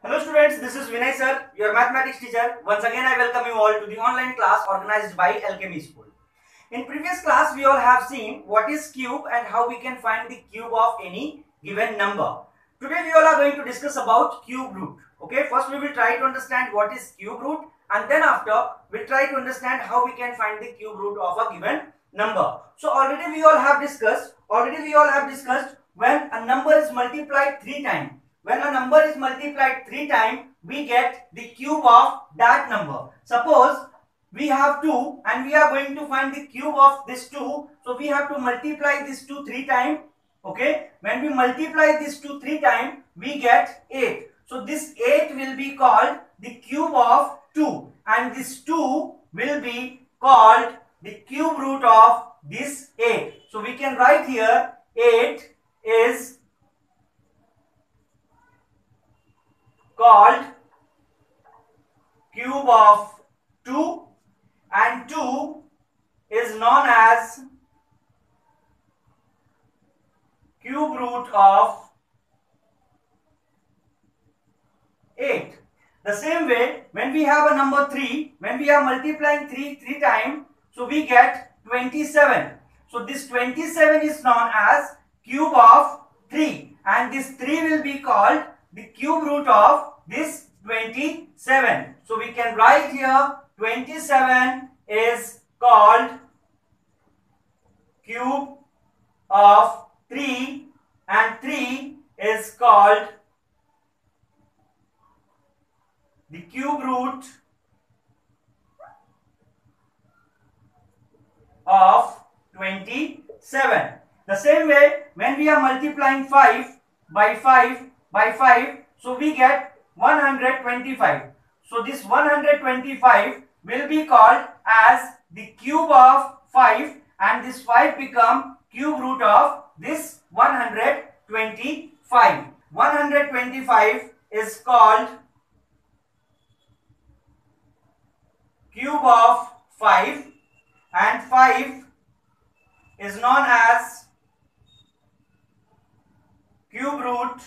Hello students, this is Vinay sir, your mathematics teacher. Once again I welcome you all to the online class organized by Alchemy School. In previous class we all have seen what is cube and how we can find the cube of any given number. Today we all are going to discuss about cube root. Okay, first we will try to understand what is cube root, and then after we'll try to understand how we can find the cube root of a given number. So already we all have discussed when a number is multiplied 3 times. When a number is multiplied 3 times, we get the cube of that number. Suppose we have 2 and we are going to find the cube of this 2. So we have to multiply this 2 3 times. Okay. When we multiply this 2 3 times, we get 8. So this 8 will be called the cube of 2. And this 2 will be called the cube root of this 8. So we can write here 8 is called cube of 2 and 2 is known as cube root of 8. The same way, when we have a number 3, when we are multiplying 3 times, so we get 27. So this 27 is known as cube of 3, and this 3 will be called the cube root of this 27. So we can write here 27 is called cube of 3 and 3 is called the cube root of 27. The same way, when we are multiplying 5 by 5 by 5, so we get 125. So this 125 will be called as the cube of 5, and this 5 become cube root of this 125. 125 is called cube of 5, and 5 is known as cube root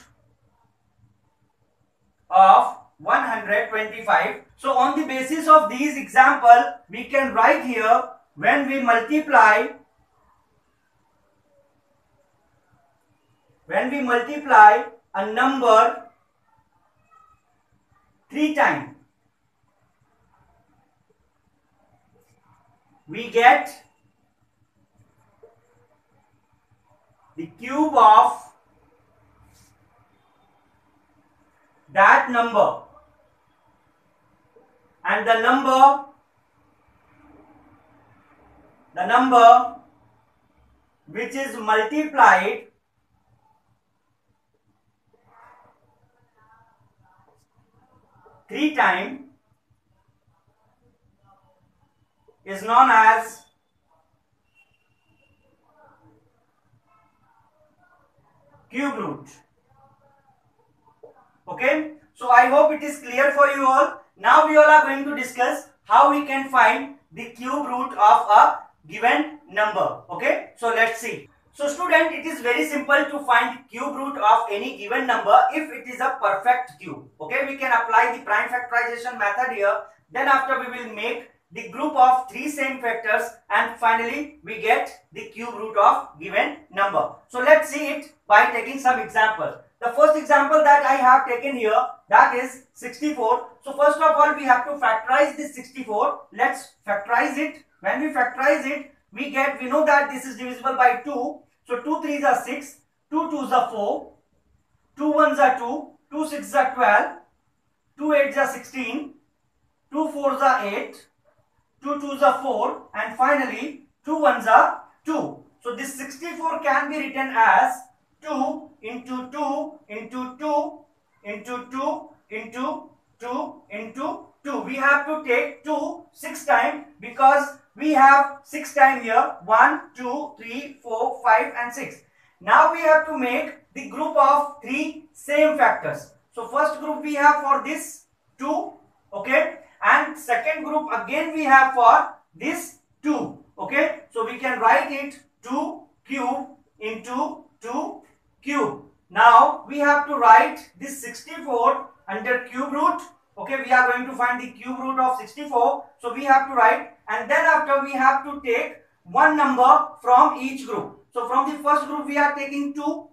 of 125. So on the basis of these example, we can write here when we multiply a number 3 times, we get the cube of that number, and the number which is multiplied three times is known as cube root. Okay, so I hope it is clear for you all. Now we all are going to discuss how we can find the cube root of a given number. Okay, so let's see. So student, it is very simple to find cube root of any given number if it is a perfect cube. Okay, we can apply the prime factorization method here. Then after we will make the group of 3 same factors, and finally we get the cube root of given number. So let's see it by taking some example. The first example that I have taken here, that is 64. So first of all we have to factorize this 64. Let's factorize it. When we factorize it, we know that this is divisible by 2. So 2 3s are 6, 2 2s are 4, 2 1s are 2, 2 6s are 12, 2 8s are 16, 2 4s are 8, 2 2s are 4, and finally 2 1s are 2. So this 64 can be written as 2 into 2 into 2 into 2 into 2 into 2. We have to take 2 6 times because we have 6 times here. 1, 2, 3, 4, 5 and 6. Now we have to make the group of 3 same factors. So first group we have for this 2. Okay. And second group again we have for this 2. Okay. So we can write it 2 cube into 2 cube. Now we have to write this 64 under cube root. Okay, we are going to find the cube root of 64. So we have to write, and then after we have to take one number from each group. So from the first group we are taking 2.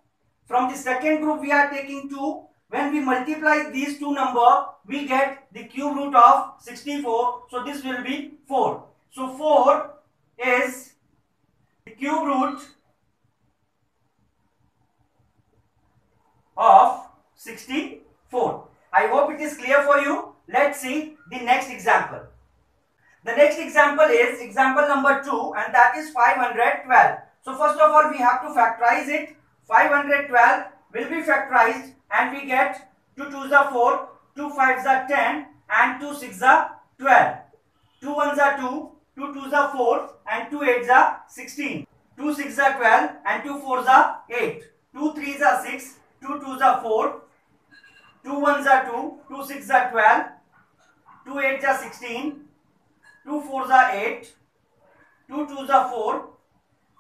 From the second group we are taking 2. When we multiply these two numbers, we get the cube root of 64. So this will be 4. So 4 is the cube root of 64. I hope it is clear for you. Let's see the next example. The next example is example number 2, and that is 512. So first of all we have to factorize it. 512 will be factorized and we get 2 2s are 4, 2 5s are 10 and 2 6s are 12. 2 1s are 2, 2 2s are 4 and 2 8s are 16. 2 6s are 12 and 2 4s are 8. 2 3s are 6, 2 2s are 4, 2 1s are 2, 2 6s are 12, 2 8s are 16, 2 4s are 8, 2 2s are 4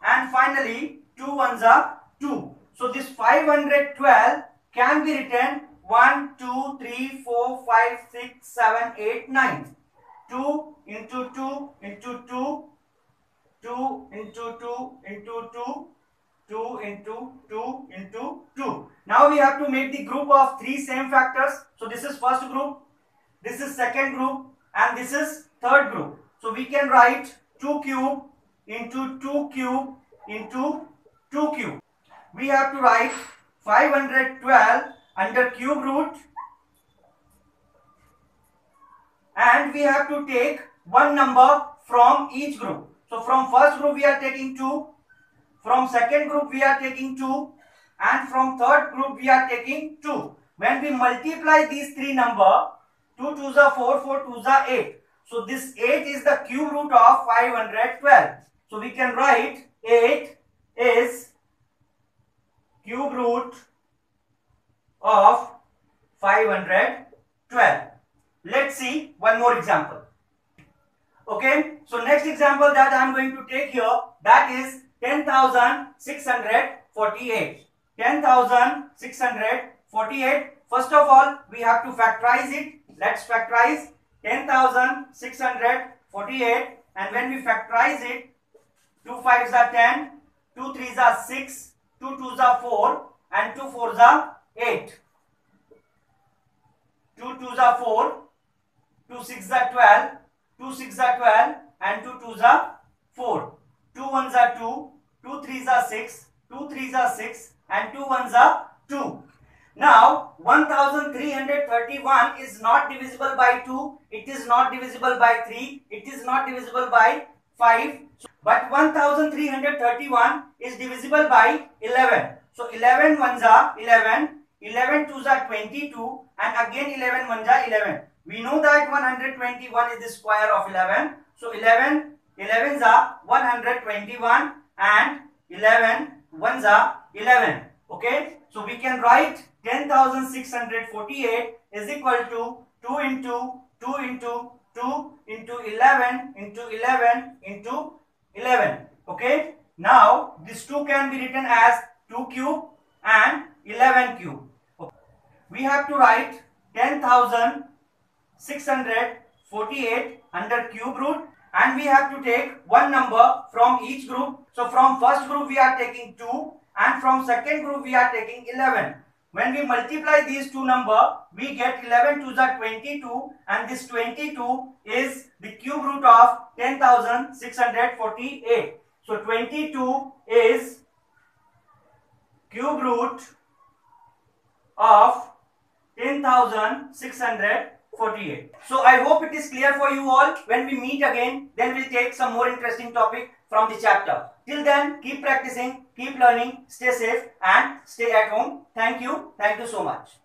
and finally 2 1s are 2. So this 512 can be written 1 2 3 4 5 6 7 8 9. 2 into 2 into 2, 2 into 2 into 2, 2 into 2 into 2. Now we have to make the group of 3 same factors. So this is first group, this is second group and this is third group. So we can write 2 cube into 2 cube into 2 cube. We have to write 512 under cube root and we have to take one number from each group. So from first group we are taking 2, from second group we are taking 2 and from third group we are taking 2. When we multiply these three numbers, 2 2s are 4, 4 2s are 8. So this 8 is the cube root of 512. So we can write 8 is cube root of 512. Let's see one more example. Okay, so next example that I am going to take here, that is 10,648. 10,648. First of all, we have to factorize it. Let's factorize 10,648, and when we factorize it, 2 5s are 10, 2 3s are 6, 2 2s are 4 and 2 4s are 8. 2 2s are 4, 2 6s are 12, 2 6s are 12 and 2 2s are 4. 2 1s are 2, 2 3s are 6, 2 3s are 6 and 2 1s are 2. Now 1331 is not divisible by 2, it is not divisible by 3, it is not divisible by 5, but 1331 is divisible by 11. So 11 ones are 11, 11 twos are 22 and again 11 ones are 11. We know that 121 is the square of 11. So 11 11s are 121 and 11 ones are 11. Okay, so we can write 10,648 is equal to 2 into 2 into 2 into 11 into 11 into 11. Okay, now this 2 can be written as 2 cube and 11 cube. Okay. We have to write 10,648 under cube root and we have to take one number from each group. So from first group we are taking 2 and from second group we are taking 11. When we multiply these two numbers, we get 11 twos are 22 and this 22 is the cube root of 10,648. So 22 is cube root of 10,648. So I hope it is clear for you all. When we meet again, then we'll take some more interesting topic from the chapter. Till then, keep practicing, keep learning, stay safe and stay at home. Thank you. Thank you so much.